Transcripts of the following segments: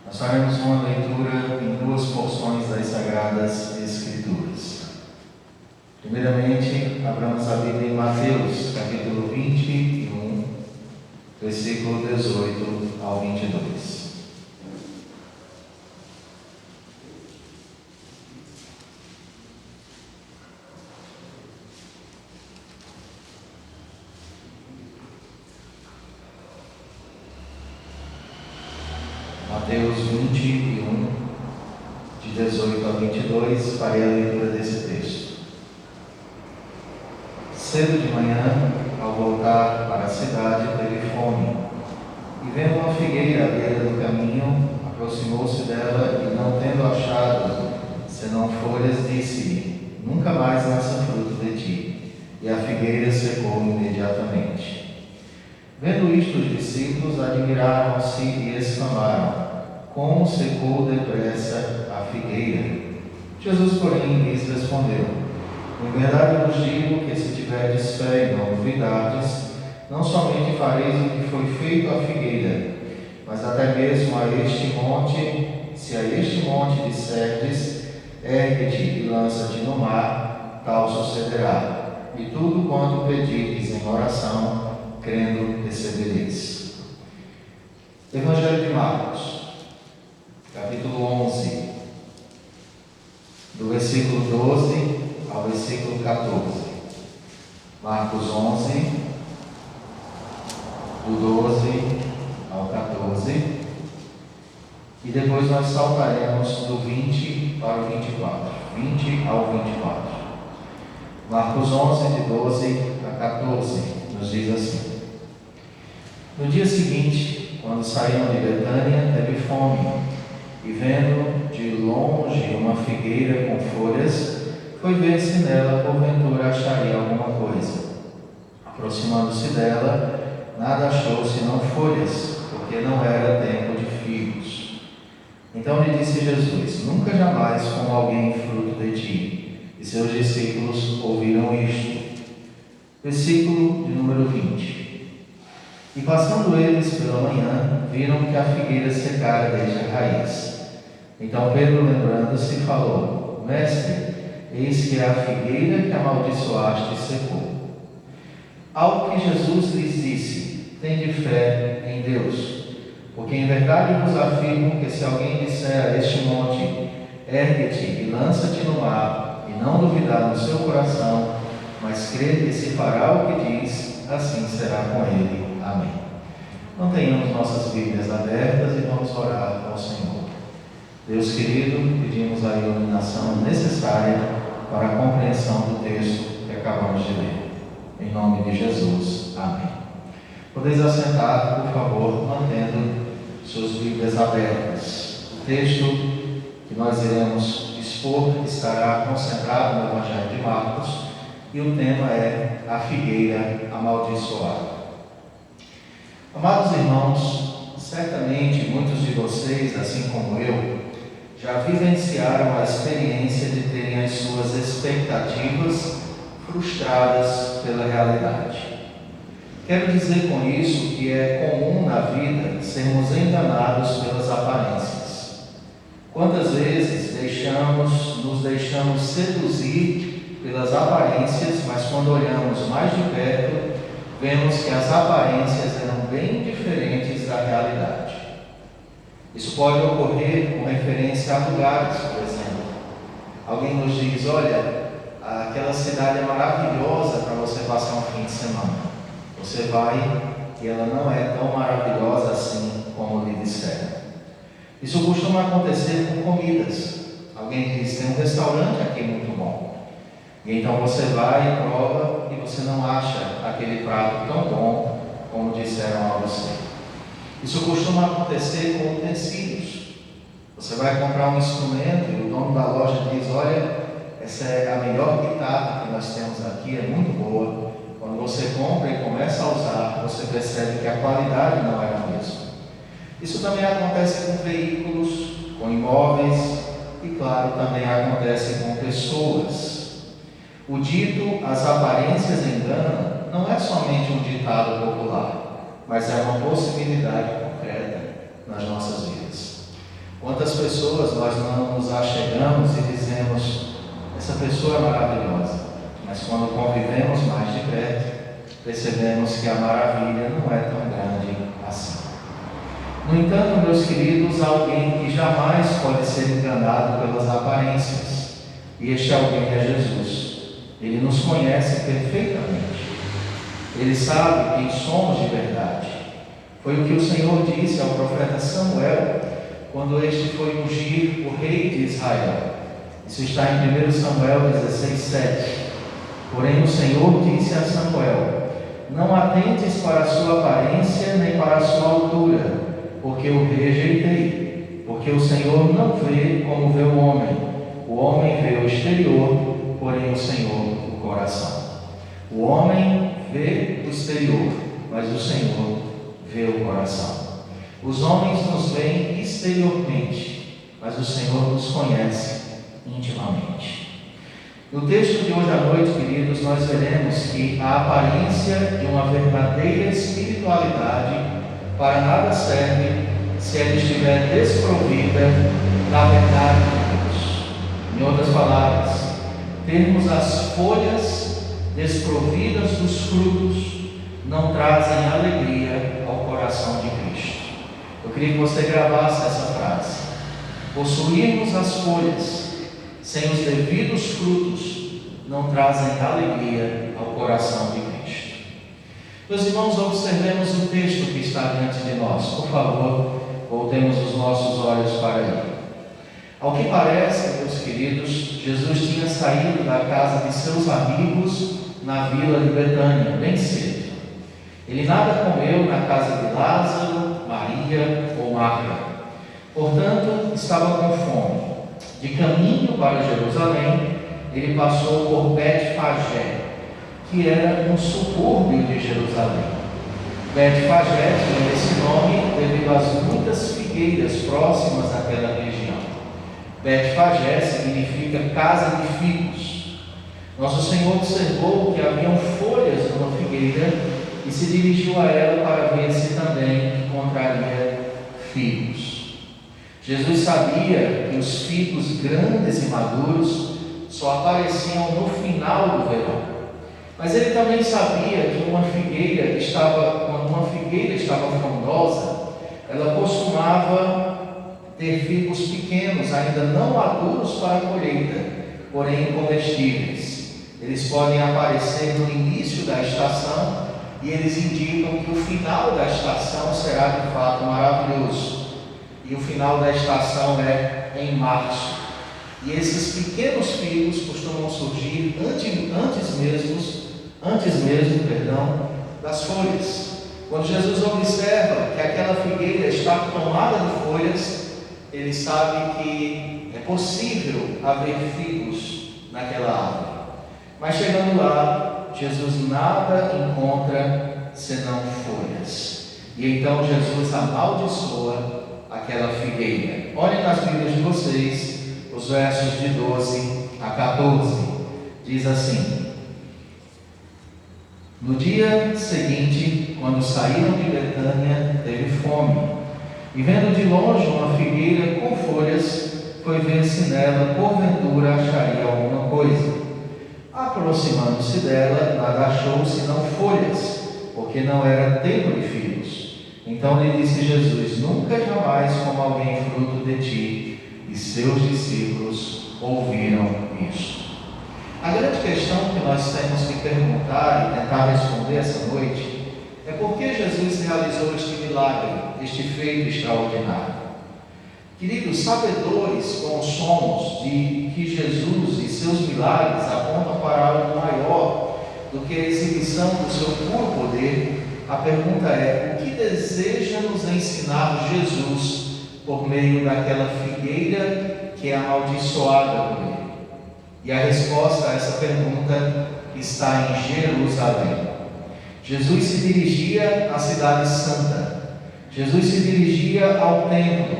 Nós faremos uma leitura em duas porções das Sagradas Escrituras. Primeiramente, abramos a Bíblia em Mateus, capítulo 21, versículo 18 ao 22. Mateus 21, de 18 a 22, farei a leitura desse texto. Cedo de manhã, ao voltar para a cidade, teve fome, e vendo uma figueira à beira do caminho, aproximou-se dela e, não tendo achado senão folhas, disse-lhe: nunca mais nasça fruto de ti. E a figueira secou imediatamente. Vendo isto, os discípulos admiraram-se e exclamaram: como secou depressa a figueira? Jesus, porém, lhes respondeu: em verdade vos digo que, se tiverdes fé e não duvidardes, não somente fareis o que foi feito à figueira, mas até mesmo a este monte, se a este monte disserdes: ergue-te e lança-te no mar, tal sucederá. E tudo quanto pedirdes em oração, crendo, recebereis. Evangelho de Marcos, capítulo 11, do versículo 12 ao versículo 14. Marcos 11, do 12 ao 14. E depois nós saltaremos do 20 para o 24. 20 ao 24. Marcos 11, de 12 a 14, nos diz assim: no dia seguinte, quando saíram de Betânia, teve fome, e vendo de longe uma figueira com folhas, foi ver se nela porventura acharia alguma coisa. Aproximando-se dela, nada achou senão folhas, porque não era tempo de figos. Então lhe disse Jesus: nunca jamais com alguém fruto de ti. E seus discípulos ouviram isto. Versículo de número 20. E passando eles pela manhã, viram que a figueira secara desde a raiz. Então Pedro, lembrando-se, falou: mestre, eis que a figueira que amaldiçoaste secou. Ao que Jesus lhes disse: tende fé em Deus, porque em verdade vos afirmo que, se alguém disser a este monte: ergue-te e lança-te no mar, e não duvidar no seu coração, mas crer que se fará o que diz, assim será com ele. Amém. Mantenhamos nossas Bíblias abertas e vamos orar ao Senhor. Deus querido, pedimos a iluminação necessária para a compreensão do texto que acabamos de ler. Em nome de Jesus. Amém. Podeis assentar, por favor, mantendo suas Bíblias abertas. O texto que nós iremos expor estará concentrado no Evangelho de Marcos e o tema é a figueira amaldiçoada. Amados irmãos, certamente muitos de vocês, assim como eu, já vivenciaram a experiência de terem as suas expectativas frustradas pela realidade. Quero dizer com isso que é comum na vida sermos enganados pelas aparências. Quantas vezes nos deixamos seduzir pelas aparências, mas quando olhamos mais de perto, vemos que as aparências eram bem diferentes da realidade. Isso pode ocorrer com referência a lugares, por exemplo. Alguém nos diz: olha, aquela cidade é maravilhosa para você passar um fim de semana. Você vai e ela não é tão maravilhosa assim como lhe disseram. Isso costuma acontecer com comidas. Alguém diz: tem um restaurante aqui muito bom. E então você vai e prova e você não acha aquele prato tão bom como disseram a você. Isso costuma acontecer com utensílios. Você vai comprar um instrumento e o dono da loja diz: olha, essa é a melhor guitarra que nós temos aqui, é muito boa. Quando você compra e começa a usar, você percebe que a qualidade não é a mesma. Isso também acontece com veículos, com imóveis e, claro, também acontece com pessoas. O dito "as aparências enganam" não é somente um ditado popular, mas é uma possibilidade concreta nas nossas vidas. pessoas nós não nos achegamos e dizemos: essa pessoa é maravilhosa, mas quando convivemos mais de perto, percebemos que a maravilha não é tão grande assim. No entanto, meus queridos, há alguém que jamais pode ser enganado pelas aparências, e este alguém é Jesus. Ele nos conhece perfeitamente. Ele sabe quem somos de verdade. Foi o que o Senhor disse ao profeta Samuel, quando este foi ungir o rei de Israel. Isso está em 1 Samuel 16:7. Porém o Senhor disse a Samuel: não atentes para a sua aparência nem para a sua altura, porque o rejeitei. Porque o Senhor não vê como vê o homem vê o exterior, porém o Senhor o coração. O homem vê o exterior, mas o Senhor vê o coração. Os homens nos veem exteriormente, mas o Senhor nos conhece intimamente. No texto de hoje à noite, queridos, nós veremos que a aparência de uma verdadeira espiritualidade para nada serve se ela estiver desprovida da verdade de Deus. Em outras palavras, termos as folhas desprovidas dos frutos não trazem alegria ao coração de Cristo. Eu queria que você gravasse essa frase: possuirmos as folhas sem os devidos frutos não trazem alegria ao coração de Cristo. Meus irmãos, observemos o texto que está diante de nós. Por favor, voltemos os nossos olhos para ele. Ao que parece, meus queridos, Jesus tinha saído da casa de seus amigos na vila de Betânia, bem cedo. Ele nada comeu na casa de Lázaro, Maria ou Marta. Portanto, estava com fome. De caminho para Jerusalém, ele passou por Betfagé, que era um subúrbio de Jerusalém. Betfagé tinha esse nome devido às muitas figueiras próximas àquela região. Betfagé significa casa de figos. Nosso Senhor observou que haviam folhas numa figueira e se dirigiu a ela para ver se também encontraria figos. Jesus sabia que os figos grandes e maduros só apareciam no final do verão. Mas ele também sabia que quando uma figueira estava frondosa, ela costumava ter figos pequenos, ainda não maduros para a colheita, porém comestíveis. Eles podem aparecer no início da estação e eles indicam que o final da estação será de fato maravilhoso. E o final da estação é em março. E esses pequenos figos costumam surgir antes mesmo das folhas. Quando Jesus observa que aquela figueira está tomada de folhas, ele sabe que é possível haver figos naquela árvore. Mas chegando lá, Jesus nada encontra senão folhas. E então Jesus amaldiçoa aquela figueira. Olhem nas Bíblias de vocês os versos de 12 a 14. Diz assim: no dia seguinte, quando saíram de Betânia, teve fome. E vendo de longe uma figueira com folhas, foi ver se nela porventura acharia alguma coisa. Aproximando-se dela, nada achou senão folhas, porque não era tempo de figos. Então lhe disse Jesus: nunca jamais coma alguém fruto de ti. E seus discípulos ouviram isso. A grande questão que nós temos que perguntar e tentar responder essa noite é por que Jesus realizou este milagre, este feito extraordinário. Queridos, sabedores como somos de que Jesus e seus milagres apontam para algo maior do que a exibição do seu puro poder, a pergunta é: o que deseja nos ensinar Jesus por meio daquela figueira que é amaldiçoada por ele? E a resposta a essa pergunta está em Jerusalém. Jesus se dirigia à cidade santa. Jesus se dirigia ao templo.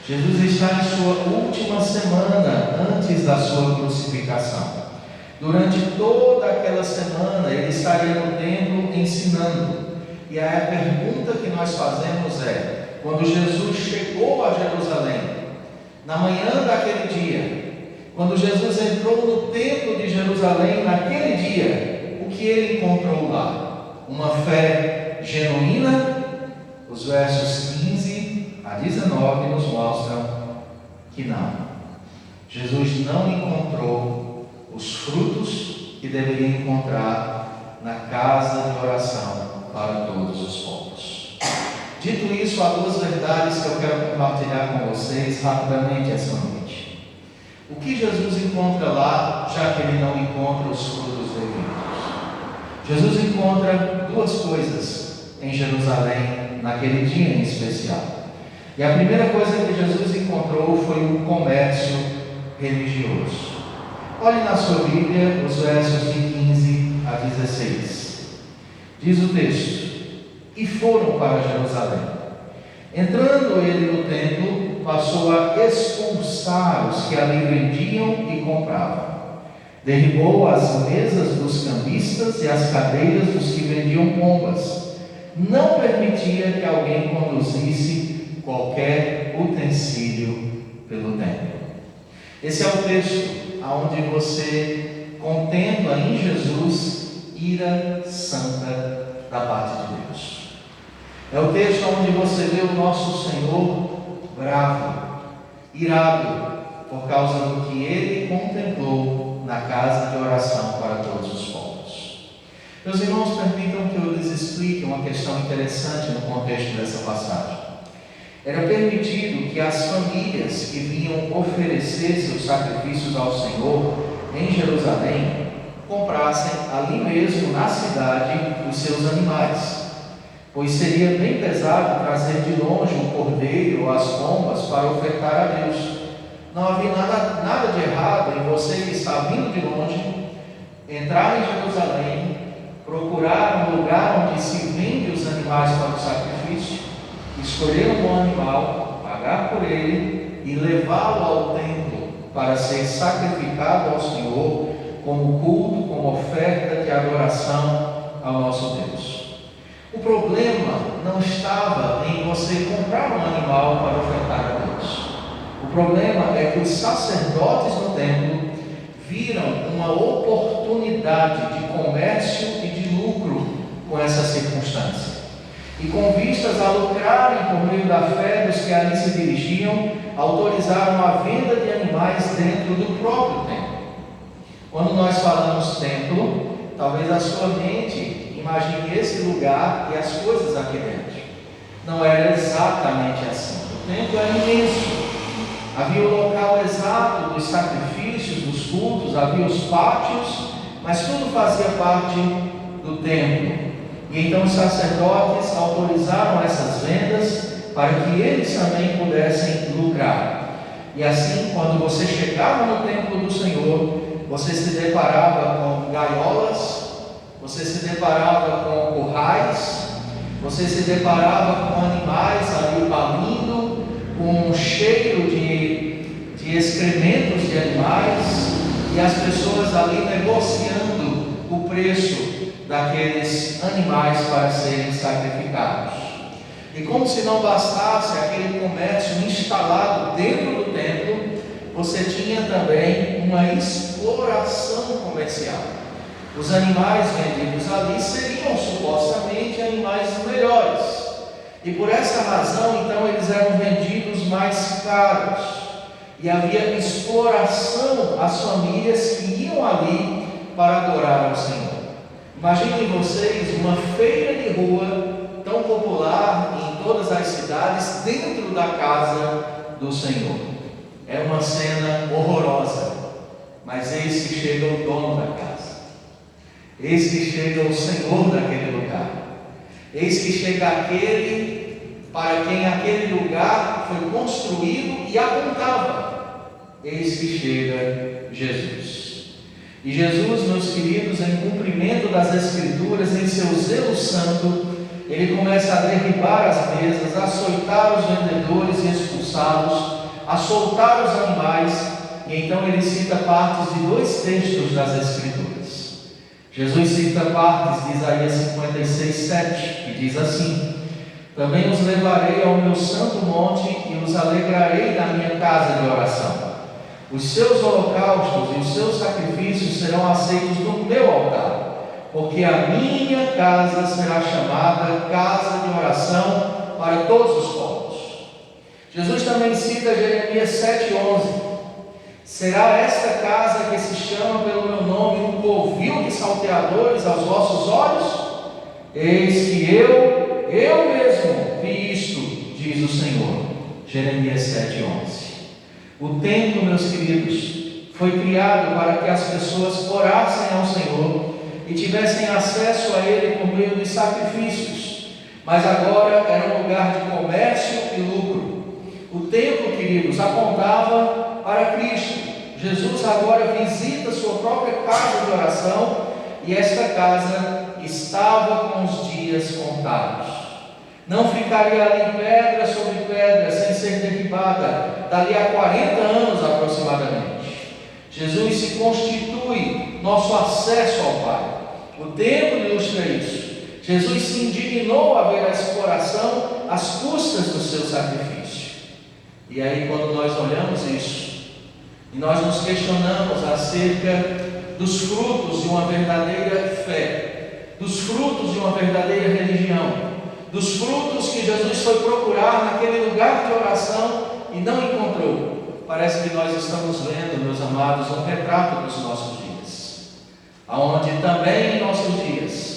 Jesus está em sua última semana antes da sua crucificação. Durante toda aquela semana ele estaria no templo ensinando. E aí a pergunta que nós fazemos é: quando Jesus chegou a Jerusalém, Na manhã daquele dia, quando Jesus entrou no templo de Jerusalém, naquele dia, o que ele encontrou lá? Uma fé genuína? Os versos 15 a 19 nos mostram que não. Jesus não encontrou os frutos que deveria encontrar na casa de oração para todos os povos. Dito isso, há duas verdades que eu quero compartilhar com vocês rapidamente essa noite. O que Jesus encontra lá, já que ele não encontra os frutos devidos? Jesus encontra duas coisas em Jerusalém naquele dia em especial. E a primeira coisa que Jesus encontrou foi o comércio religioso. Olhe na sua Bíblia os versos de 15 a 16. Diz o texto: e foram para Jerusalém. Entrando ele no templo, passou a expulsar os que ali vendiam e compravam. Derribou as mesas dos cambistas e as cadeiras dos que vendiam pombas. Não permitia que alguém conduzisse qualquer utensílio pelo templo. Esse é o texto onde você contempla em Jesus ira santa da parte de Deus. É o texto onde você vê o nosso Senhor bravo, irado, por causa do que ele contemplou na casa de oração para todos os povos. Meus irmãos, permitam que eu lhes explique uma questão interessante no contexto dessa passagem. Era permitido que as famílias que vinham oferecer seus sacrifícios ao Senhor em Jerusalém comprassem ali mesmo na cidade os seus animais, pois seria bem pesado trazer de longe o cordeiro ou as pombas para ofertar a Deus. Não havia nada de errado em você que está vindo de longe entrar em Jerusalém, procurar um lugar onde se vende os animais para o sacrifício, escolher um bom animal, pagar por ele e levá-lo ao templo para ser sacrificado ao Senhor como culto, como oferta de adoração ao nosso Deus. O problema não estava em você comprar um animal para ofertar a Deus. O problema é que os sacerdotes no templo viram uma oportunidade de comércio e de lucro com essa circunstância. E com vistas a lucrarem por meio da fé dos que ali se dirigiam, autorizaram a venda de animais dentro do próprio templo. Quando nós falamos templo, talvez a sua mente imagine esse lugar e as coisas aqui dentro. Não era exatamente assim. O templo era imenso. Havia o local exato dos sacrifícios, dos cultos, havia os pátios, mas tudo fazia parte do templo. E então os sacerdotes autorizaram essas vendas para que eles também pudessem lucrar. E assim, quando você chegava no templo do Senhor, você se deparava com gaiolas, você se deparava com currais, você se deparava com animais ali palindo, com um cheiro de excrementos de animais, e as pessoas ali negociando o preço daqueles animais para serem sacrificados. E como se não bastasse aquele comércio instalado dentro do templo, você tinha também uma exploração comercial. Os animais vendidos ali seriam supostamente animais melhores, e por essa razão então eles eram vendidos mais caros, e havia exploração às famílias que iam ali para adorar ao Senhor. Imaginem vocês uma feira de rua tão popular em todas as cidades dentro da casa do Senhor. É uma cena horrorosa, mas eis que chega o dono da casa, eis que chega o Senhor daquele lugar, eis que chega aquele para quem aquele lugar foi construído e apontava, eis que chega Jesus. E Jesus, meus queridos, em cumprimento das Escrituras, em seu zelo santo, ele começa a derribar as mesas, a açoitar os vendedores e expulsá-los, a soltar os animais, e então ele cita partes de dois textos das Escrituras. Jesus cita partes de Isaías 56:7, que diz assim: Também os levarei ao meu santo monte e os alegrarei na minha casa de oração. Os seus holocaustos e os seus sacrifícios serão aceitos no meu altar, porque a minha casa será chamada casa de oração para todos os povos. Jesus também cita Jeremias 7,11. Será esta casa que se chama pelo meu nome um covil de salteadores aos vossos olhos? Eis que eu mesmo vi isto, diz o Senhor. Jeremias 7,11. O templo, meus queridos, foi criado para que as pessoas orassem ao Senhor e tivessem acesso a Ele por meio de sacrifícios, mas agora era um lugar de comércio e lucro. O templo, queridos, apontava para Cristo. Jesus agora visita sua própria casa de oração e esta casa estava com os dias contados. Não ficaria ali pedra sobre pedra sem ser derribada dali a 40 anos aproximadamente. Jesus se constitui nosso acesso ao Pai. O templo ilustra isso. Jesus se indignou a ver a exploração às custas do seu sacrifício. E aí, quando nós olhamos isso e nós nos questionamos acerca dos frutos de uma verdadeira fé, dos frutos de uma verdadeira religião, dos frutos que Jesus foi procurar naquele lugar de oração e não encontrou, parece que nós estamos vendo, meus amados, um retrato dos nossos dias, aonde também em nossos dias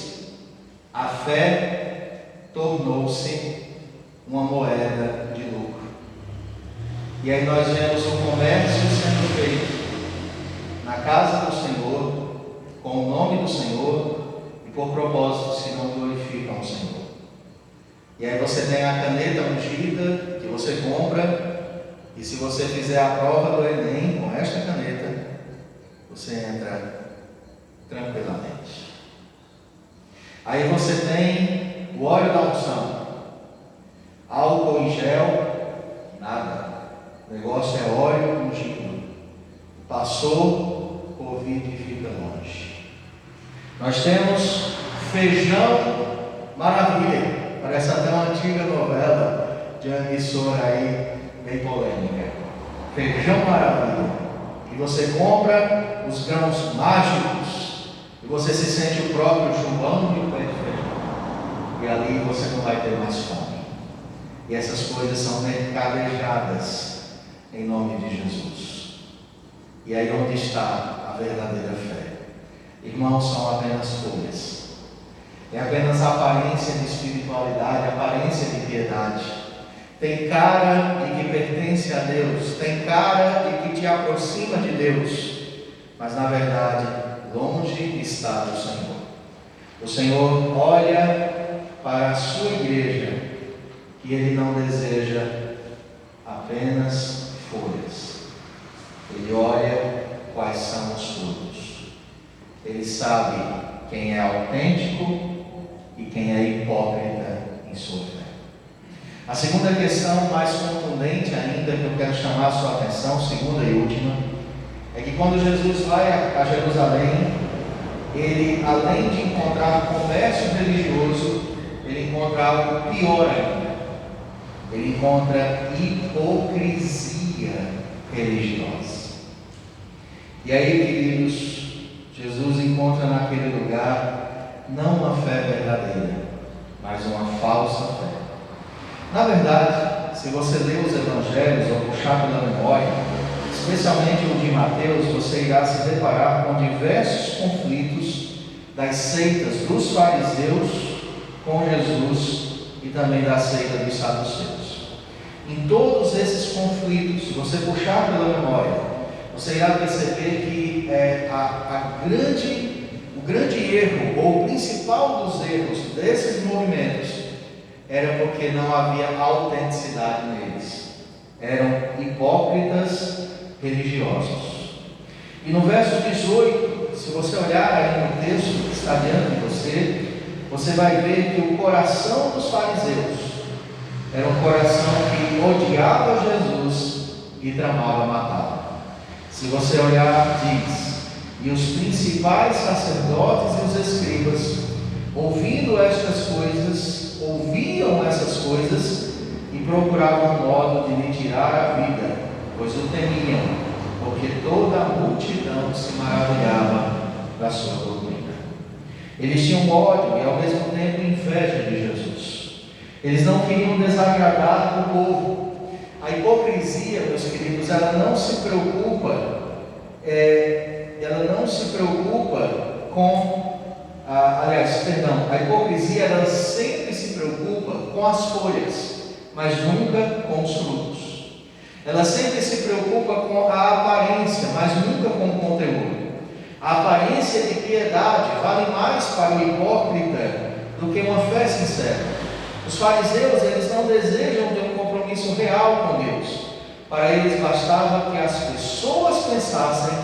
a fé tornou-se uma moeda de lucro. E aí nós vemos o comércio sendo feito na casa do Senhor, com o nome do Senhor e por propósitos que não glorificam o Senhor. E aí você tem a caneta ungida que você compra, e se você fizer a prova do Enem com esta caneta, você entra tranquilamente. Aí você tem o óleo da unção, álcool em gel, nada. O negócio é óleo ungido. Passou, Covid fica longe. Nós temos feijão maravilha. Parece até uma antiga novela de uma emissora aí, bem polêmica. Feijão maravilha. E você compra os grãos mágicos e você se sente o próprio João de pé de feijão. E ali você não vai ter mais fome. E essas coisas são mercadejadas em nome de Jesus. E aí onde está a verdadeira fé? Irmãos, são apenas folhas. É apenas aparência de espiritualidade, aparência de piedade. Tem cara de que pertence a Deus, tem cara de que te aproxima de Deus, mas na verdade, longe está do Senhor. O Senhor olha para a sua igreja e Ele não deseja apenas folhas. Ele olha quais são os frutos. Ele sabe quem é autêntico e quem é hipócrita em sua fé. A segunda questão, mais contundente ainda, que eu quero chamar a sua atenção, segunda e última, é que quando Jesus vai a Jerusalém, ele, além de encontrar comércio religioso, ele encontra algo pior ainda. Ele encontra hipocrisia religiosa. E aí, queridos, Jesus encontra naquele lugar não uma fé verdadeira, mas uma falsa fé. Na verdade, se você ler os evangelhos ou puxar pela memória, especialmente o de Mateus, você irá se deparar com diversos conflitos das seitas dos fariseus com Jesus e também da seita dos saduceus. Em todos esses conflitos, se você puxar pela memória, você irá perceber que o grande erro, ou o principal dos erros desses movimentos, era porque não havia autenticidade neles. Eram hipócritas religiosos. E no verso 18, se você olhar aí no texto que está diante de você, você vai ver que o coração dos fariseus era um coração que odiava Jesus e tramava matá-lo. Se você olhar, diz: e os principais sacerdotes e os escribas, ouvindo estas coisas, ouviam essas coisas e procuravam um modo de lhe tirar a vida, pois o temiam, porque toda a multidão se maravilhava da sua doutrina. Eles tinham ódio e ao mesmo tempo inveja de Jesus. Eles não queriam desagradar o povo. A hipocrisia, meus queridos, ela não se preocupa com a hipocrisia, ela sempre se preocupa com as folhas, mas nunca com os frutos. Ela sempre se preocupa com a aparência, mas nunca com o conteúdo. A aparência de piedade vale mais para o hipócrita do que uma fé sincera. Os fariseus, eles não desejam ter um compromisso real com Deus. Para eles bastava que as pessoas pensassem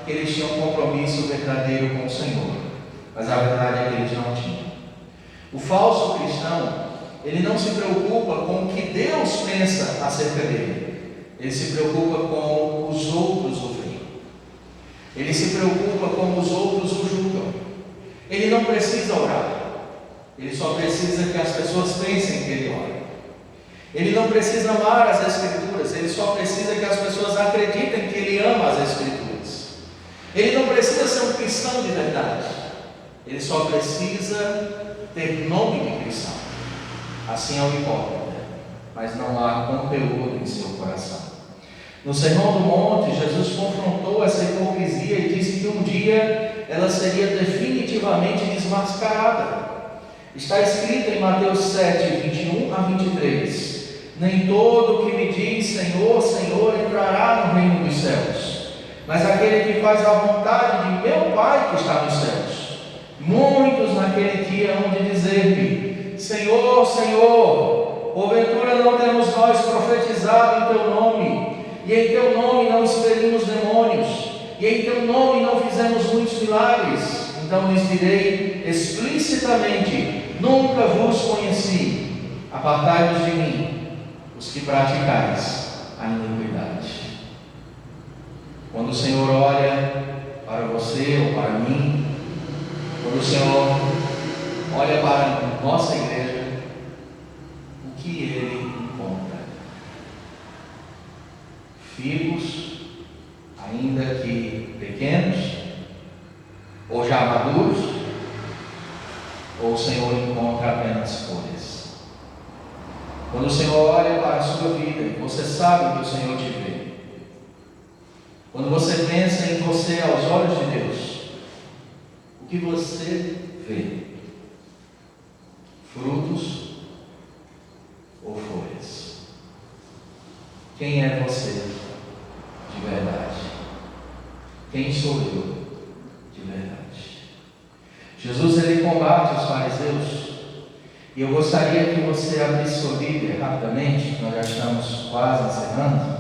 que eles tinham um compromisso verdadeiro com o Senhor, mas a verdade é que eles não tinham. O falso cristão, ele não se preocupa com o que Deus pensa acerca dele, ele se preocupa com os outros o veem. Ele se preocupa como os outros o julgam. Ele não precisa orar. Ele só precisa que as pessoas pensem que ele ora. Ele não precisa amar as Escrituras. Ele só precisa que as pessoas acreditem que ele ama as Escrituras. Ele não precisa ser um cristão de verdade. Ele só precisa ter nome de cristão. Assim é o hipócrita, mas não há conteúdo em seu coração. No Sermão do Monte, Jesus confrontou essa hipocrisia e disse que um dia ela seria definitivamente desmascarada. Está escrito em Mateus 7, 21 a 23: nem todo o que me diz Senhor, Senhor entrará no reino dos céus, mas aquele que faz a vontade de meu Pai que está nos céus. Muitos naquele dia hão de dizer-me: Senhor, Senhor, porventura não temos nós profetizado em teu nome, e em teu nome não expelimos demônios, e em teu nome não fizemos muitos milagres? Então lhes direi explicitamente: nunca vos conheci, apartai-vos de mim, os que praticais a iniquidade. Quando o Senhor olha para você ou para mim, quando o Senhor olha para a nossa igreja, o que Ele encontra? Filhos, ainda que pequenos, ou já maduros, ou o Senhor encontra apenas folhas? Quando o Senhor olha para a sua vida, você sabe que o Senhor te vê. Quando você pensa em você aos olhos de Deus, o que você vê? Frutos ou folhas? Quem é você de verdade? Quem sou eu de verdade? Jesus, ele combate os fariseus, e eu gostaria que você abrisse sua Bíblia rapidamente, nós já estamos quase encerrando,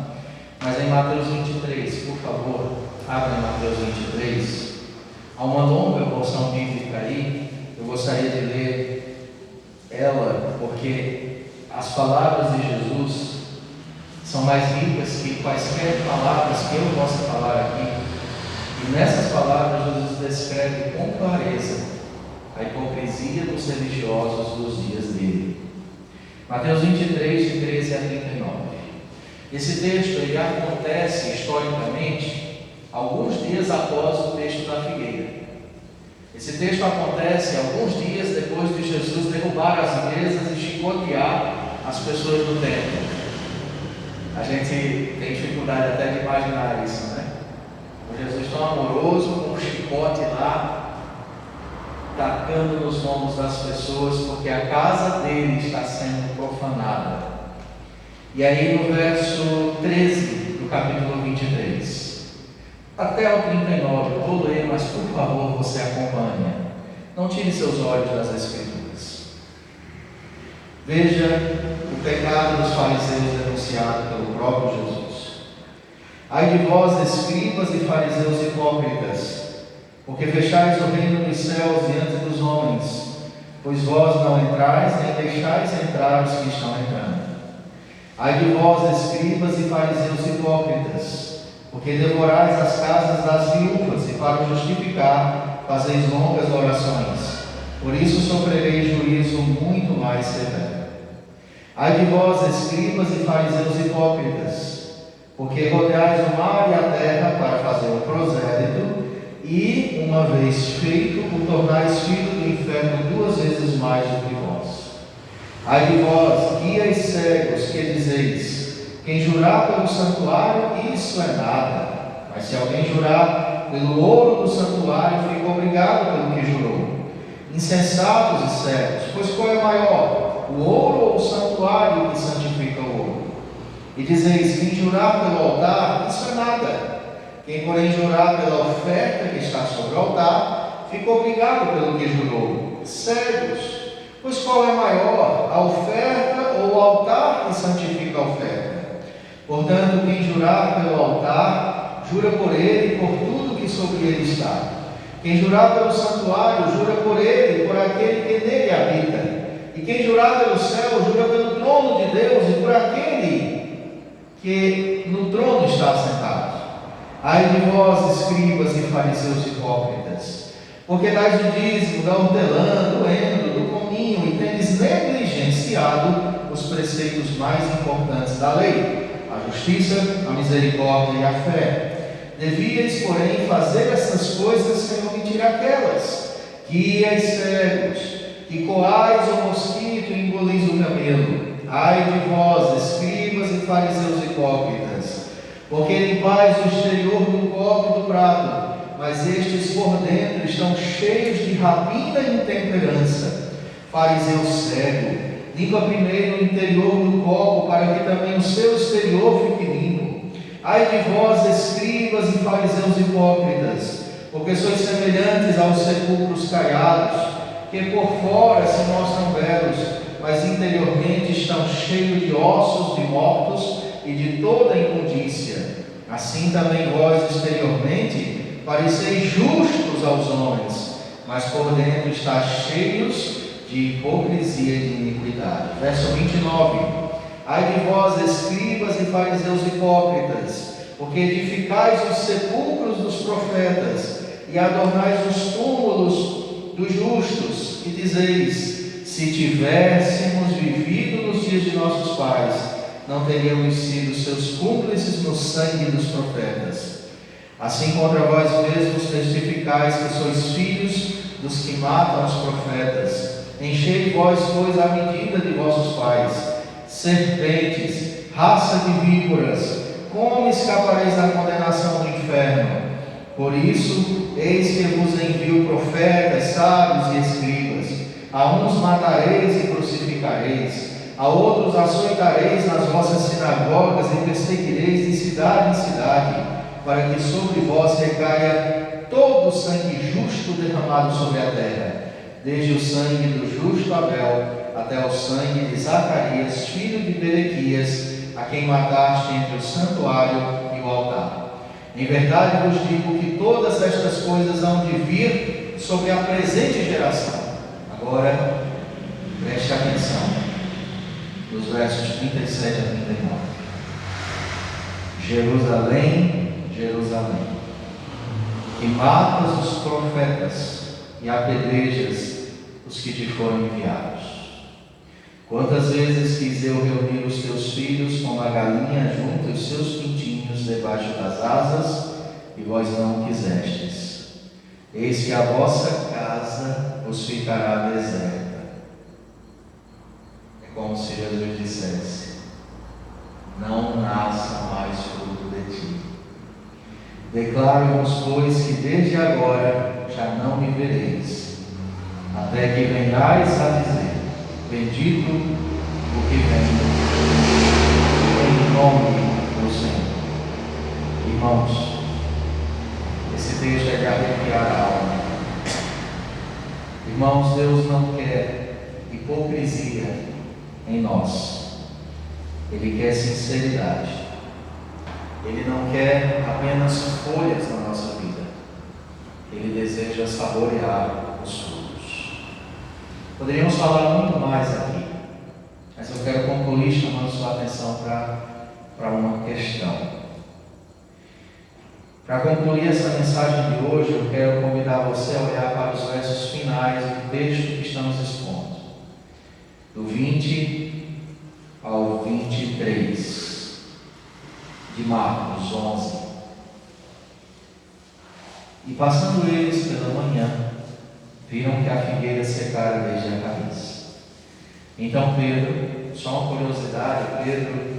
mas em Mateus 23, por favor, abra em Mateus 23, há uma longa porção bíblica aí, eu gostaria de ler ela, porque as palavras de Jesus são mais ricas que quaisquer palavras que eu possa falar aqui, e nessas palavras Jesus descreve com clareza a hipocrisia dos religiosos dos dias dele. Mateus 23, de 13 a 39. Esse texto ele acontece historicamente alguns dias após o texto da figueira. Esse texto acontece alguns dias depois de Jesus derrubar as mesas e chicotear as pessoas do templo. A gente tem dificuldade até de imaginar isso, né? O Jesus tão amoroso, com um chicote lá, tacando nos lombos das pessoas, porque a casa dele está sendo profanada. E aí no verso 13 do capítulo 23 até o 39, eu vou ler, mas por favor você acompanha, não tire seus olhos das Escrituras. Veja o pecado dos fariseus denunciado pelo próprio Jesus. Ai de vós, escribas e fariseus hipócritas, porque fechais o reino dos céus diante dos homens, pois vós não entrais, nem deixais entrar os que estão entrando. Ai de vós, escribas e fariseus hipócritas, porque devorais as casas das viúvas, e para justificar fazeis longas orações. por isso sofrereis juízo muito mais severo. Ai de vós, escribas e fariseus hipócritas, porque rodeais o mar e a terra para fazer um prosélito, e, uma vez feito, o tornais filho do inferno 2 vezes mais do que vós. Ai de vós, guias cegos, que dizeis: quem jurar pelo santuário, isso é nada. Mas se alguém jurar pelo ouro do santuário, fica obrigado pelo que jurou. Insensatos e cegos, pois qual é maior, o ouro ou o santuário que santifica o ouro? E dizeis: quem jurar pelo altar, isso é nada. Quem, porém, jurar pela oferta que está sobre o altar, fica obrigado pelo que jurou. Cegos, pois qual é maior, a oferta ou o altar que santifica a oferta? Portanto, quem jurar pelo altar, jura por ele e por tudo que sobre ele está. Quem jurar pelo santuário, jura por ele e por aquele que nele habita. E quem jurar pelo céu, jura pelo trono de Deus e por aquele que no trono está sentado. Ai de vós, escribas e fariseus hipócritas, porque dais o dízimo, da hortelã, do endo, do cominho, e tendes negligenciado os preceitos mais importantes da lei: a justiça, a misericórdia e a fé. Devíeis, porém, fazer essas coisas sem omitir aquelas. Guias cegos, que coais o mosquito e engolis o camelo. Ai de vós, escribas e fariseus hipócritas, porque limpais o exterior do copo e do prato, mas estes por dentro estão cheios de rapina e intemperança. Fariseu cego, limpa primeiro o interior do copo, para que também o seu exterior fique limpo. Ai de vós, escribas e fariseus hipócritas, porque sois semelhantes aos sepulcros caiados, que por fora se mostram belos, mas interiormente estão cheios de ossos de mortos e de toda imundícia. Assim também vós exteriormente pareceis justos aos homens, mas por dentro estáis cheios de hipocrisia e de iniquidade. Verso 29. Ai de vós, escribas e fariseus hipócritas, porque edificais os sepulcros dos profetas e adornais os túmulos dos justos, e dizeis: se tivéssemos vivido nos dias de nossos pais, não teríamos sido seus cúmplices no sangue dos profetas. Assim contra vós mesmos testificais que sois filhos dos que matam os profetas. Enchei vós, pois, a medida de vossos pais. Serpentes, raça de víboras, como escapareis da condenação do inferno? Por isso, eis que vos envio profetas, sábios e escribas. A uns matareis e crucificareis, a outros açoitareis nas vossas sinagogas e perseguireis de cidade em cidade, para que sobre vós recaia todo o sangue justo derramado sobre a terra, desde o sangue do justo Abel até o sangue de Zacarias, filho de Berequias, a quem mataste entre o santuário e o altar. Em verdade vos digo que todas estas coisas hão de vir sobre a presente geração. Agora, preste atenção nos versos 37 a 39. Jerusalém, Jerusalém, que matas os profetas e apedrejas os que te foram enviados. Quantas vezes quis eu reunir os teus filhos como a galinha junta os seus pintinhos debaixo das asas, e vós não quisestes. Eis que a vossa casa vos ficará deserta. É como se Jesus dissesse: não nasça mais fruto de ti. Declaro-vos, pois, que desde agora já não me vereis, até que venhais a dizer: bendito o que vem em nome do Senhor. Irmãos, esse texto é de arrepiar a alma. Irmãos, Deus não quer hipocrisia em nós. Ele quer sinceridade. Ele não quer apenas folhas na nossa vida. Ele deseja saborear os frutos. Poderíamos falar muito mais aqui, mas eu quero concluir chamando sua atenção para uma questão. Para concluir essa mensagem de hoje, eu quero convidar você a olhar para os versos finais do texto que estamos expondo, do 20 ao 23, de Marcos 11. E passando eles pela manhã, viram que a figueira secara desde a raiz. Então Pedro, só uma curiosidade, Pedro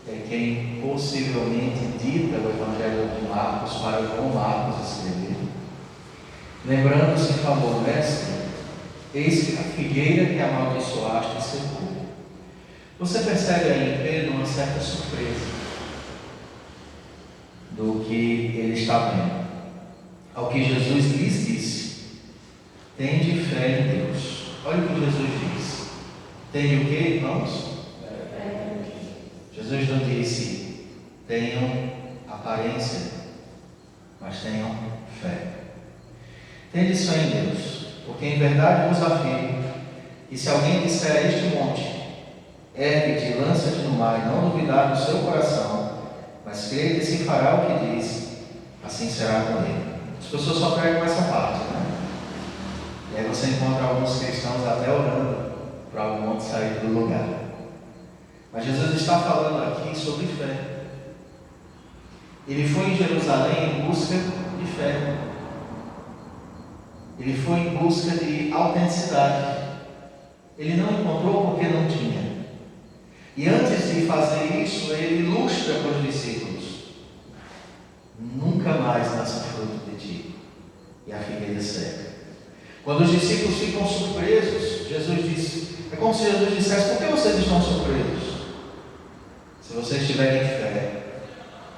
é quem possivelmente dita o Evangelho de Marcos para João Marcos escrever. Lembrando-se, falou: Mestre, eis que a figueira que amaldiçoaste secou. Você percebe aí em Pedro uma certa surpresa do que ele está vendo. Ao que Jesus lhes disse: tende fé em Deus. Olha o que Jesus diz. Tende o que, irmãos? Jesus não disse: tenham aparência, mas tenham fé. Tende fé em Deus, porque em verdade vos afirmo que se alguém disser a este monte: ergue-te e lança-te no mar, e não duvidar no seu coração, mas crer que se fará o que diz, assim será com ele. As pessoas só pegam essa parte, né? E aí você encontra alguns cristãos até orando para o monte sair do lugar. Mas Jesus está falando aqui sobre fé. Ele foi em Jerusalém em busca de fé. Ele foi em busca de autenticidade. Ele não encontrou porque não tinha. E antes de fazer isso, ele ilustra para os discípulos: nunca mais nasça fruto de ti. E a figueira seca. Quando os discípulos ficam surpresos, Jesus disse, é como se Jesus dissesse: por que vocês estão surpresos? Se vocês tiverem fé,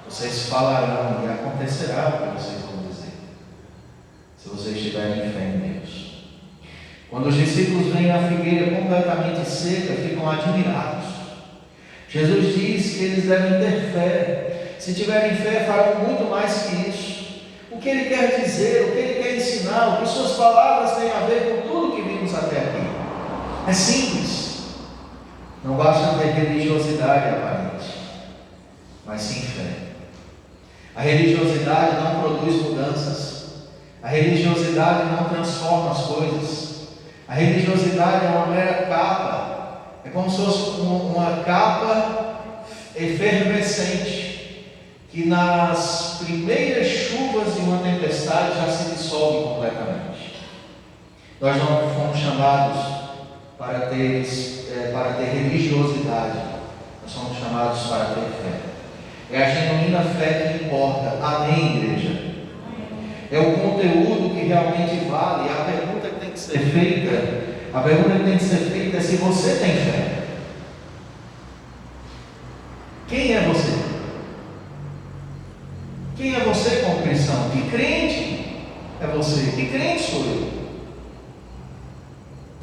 vocês falarão e acontecerá o que vocês vão dizer. Se vocês tiverem fé em Deus. Quando os discípulos veem a figueira completamente seca, ficam admirados. Jesus diz que eles devem ter fé. Se tiverem fé, farão muito mais que isso. O que ele quer dizer, o que ele quer ensinar, o que suas palavras têm a ver com tudo que vimos até aqui. É simples. Não basta ter religiosidade aparente, mas sim fé. A religiosidade não produz mudanças. A religiosidade não transforma as coisas. A religiosidade é uma mera capa. É como se fosse uma capa efervescente, que nas primeiras chuvas de uma tempestade já se dissolve completamente. Nós não fomos chamados para ter religiosidade. Nós somos chamados para ter fé. É a genuína fé que importa. Amém, igreja? É o conteúdo que realmente vale. A pergunta que tem que ser feita é se você tem fé. Quem é você? Quem é você como cristão? Que crente é você? Que crente sou eu?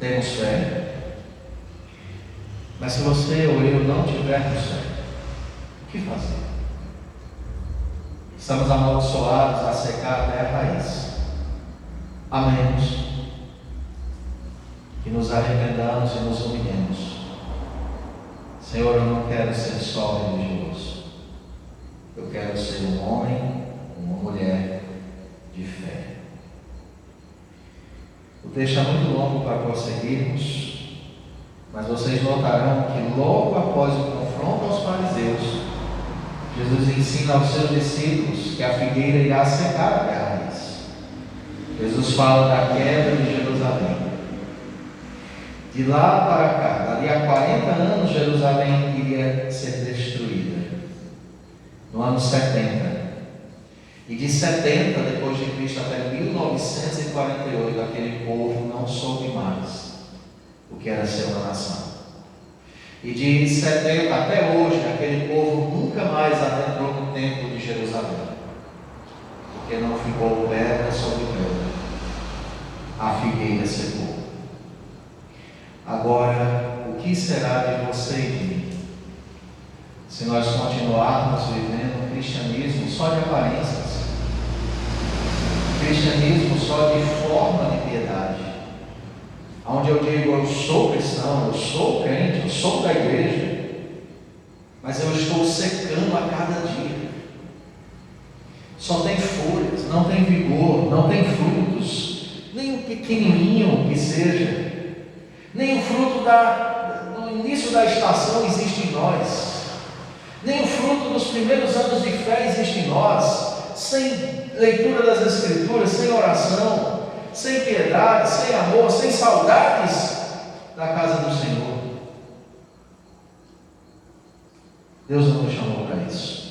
Temos fé? Mas se você ou eu não tivermos fé, o que fazer? Estamos amaldiçoados a secar até a raiz. A menos que nos arrependamos e nos humilhemos. Senhor, eu não quero ser só religioso. Eu quero ser um homem, uma mulher de fé. O texto é muito longo para prosseguirmos, mas vocês notarão que logo após o confronto aos fariseus, Jesus ensina aos seus discípulos que a figueira irá secar até a raiz. Jesus fala da queda de Jerusalém. De lá para cá, dali a 40 anos, Jerusalém iria ser destruída. No ano 70. E de 70 depois de Cristo até 1948, aquele povo não soube mais o que era ser uma nação. E de 70 até hoje, aquele povo nunca mais adentrou no templo de Jerusalém, porque não ficou pedra sobre pedra. A figueira secou. Agora, o que será de você e de mim, se nós continuarmos vivendo um cristianismo só de aparências, cristianismo só de forma de piedade, onde eu digo: eu sou cristão, eu sou crente, eu sou da igreja, mas eu estou secando a cada dia, só tem folhas, não tem vigor, não tem frutos, nem um pequenininho que seja, nem o fruto no início da estação existe em nós, nem o fruto dos primeiros anos de fé existe em nós, sem leitura das Escrituras, sem oração, sem piedade, sem amor, sem saudades da casa do Senhor. Deus não nos chamou para isso.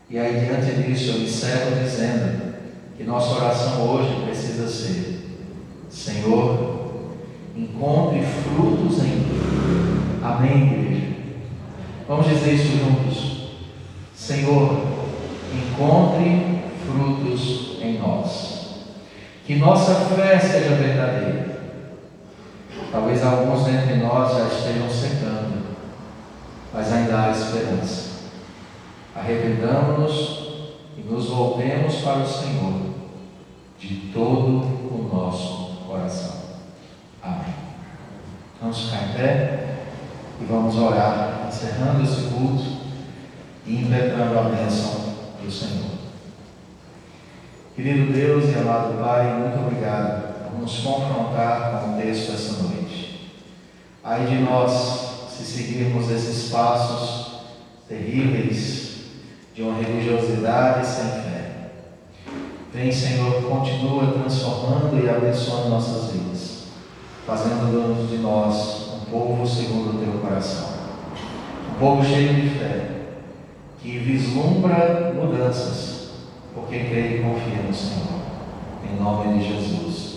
E aí, diante disso, eu encerro dizendo que nossa oração hoje precisa ser: Senhor, encontre frutos em mim. Amém, igreja? Vamos dizer isso juntos. Senhor, encontre frutos em nós. Que nossa fé seja verdadeira. Talvez alguns dentre nós já estejam secando, mas ainda há esperança. Arrependamos-nos e nos voltemos para o Senhor de todo o nosso coração. Amém. Vamos ficar em pé e vamos orar, encerrando esse culto e impetrando a bênção do Senhor. Querido Deus e amado Pai, muito obrigado por nos confrontar com o texto essa noite. Ai de nós, se seguirmos esses passos terríveis de uma religiosidade sem fé. Vem, Senhor, continua transformando e abençoando nossas vidas, fazendo de nós um povo segundo o Teu coração, um povo cheio de fé, que vislumbra mudanças, porque crê e confia no Senhor. Em nome de Jesus.